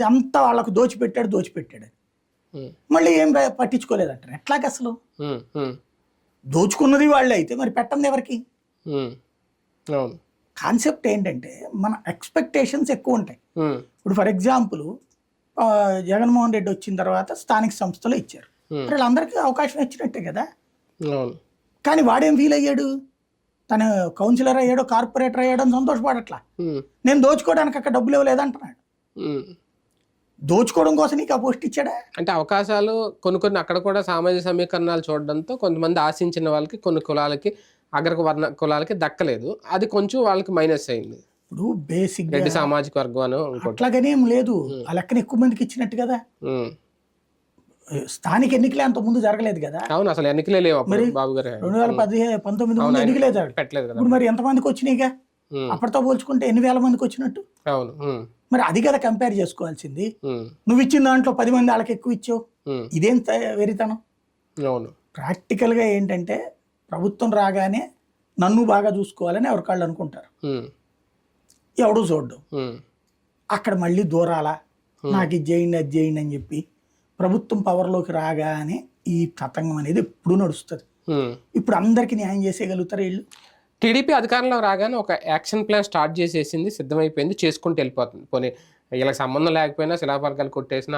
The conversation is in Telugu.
అంతా వాళ్ళకు దోచిపెట్టాడు మళ్ళీ ఏం పట్టించుకోలేదంటారు. ఎట్లాగ అసలు దోచుకున్నది వాళ్ళే అయితే మరి పెట్టండి ఎవరికి? కాన్సెప్ట్ ఏంటంటే మన ఎక్స్పెక్టేషన్స్ ఎక్కువ ఉంటాయి. ఇప్పుడు ఫర్ ఎగ్జాంపుల్ జగన్మోహన్ రెడ్డి వచ్చిన తర్వాత స్థానిక సంస్థలు ఇచ్చారు, వీళ్ళందరికీ అవకాశం ఇచ్చినట్టే కదా. కానీ వాడేం ఫీల్ అయ్యాడు? తను కౌన్సిలర్ అయ్యాడో కార్పొరేటర్ అయ్యాడో అని సంతోషపడట్లా. నేను దోచుకోవడానికి అక్కడ డబ్బులు ఇవ్వలేదంటున్నాడు. దోచుకోవడం కోసం నీకు ఆ పోస్ట్ ఇచ్చాడా? అంటే అవకాశాలు కొన్ని అక్కడ కూడా సామాజిక సమీకరణాలు చూడడంతో కొంతమంది ఆశించిన వాళ్ళకి కొన్ని కులాలకి వర్ణ కులాలకి దక్కలేదు. అది కొంచెం వాళ్ళకి మైనస్ అయింది. ఇప్పుడు బేసిక్ రెడ్డి సామాజిక వర్గం అట్లాగనే ఏం లేదు, ఆ లెక్కన ఎక్కువ మందికి ఇచ్చినట్టు కదా. స్థానిక ఎన్నికలే అంత ముందు జరగలేదు కదా. అవును, అసలు ఎన్నికలే లేవు బాబు గారు. 2019 ఎన్నికలే పెట్టలేదు కదా. ఇప్పుడు మరి ఎంతమందికి వచ్చినాయిగా? అప్పటితో పోల్చుకుంటే ఎన్ని వేల మందికి వచ్చినట్టు. అవును, మరి అది కదా కంపేర్ చేసుకోవాల్సింది. నువ్వు ఇచ్చిన దాంట్లో 10 మంది వాళ్ళకి ఎక్కువ ఇచ్చావు, ఇదేం వెరితనం? అవును, ప్రాక్టికల్ గా ఏంటంటే ప్రభుత్వం రాగానే నన్ను బాగా చూసుకోవాలని ఎవరికాళ్ళు అనుకుంటారు, ఎవడు చూడ్డు. అక్కడ మళ్ళీ దూరాల నాకు ఇది చేయండి అది చేయండి అని చెప్పి ప్రభుత్వం పవర్లోకి రాగానే ఈ తతంగం అనేది ఎప్పుడు నడుస్తుంది. ఇప్పుడు అందరికి న్యాయం చేసేయగలుగుతారు వీళ్ళు. టీడీపీ అధికారంలో రాగానే ఒక యాక్షన్ ప్లాన్ స్టార్ట్ చేసేసింది, సిద్ధమైపోయింది, చేసుకుంటూ వెళ్ళిపోతుంది. పోనీ వీళ్ళకి సంబంధం లేకపోయినా శిలాఫలకాలు కొట్టేసినా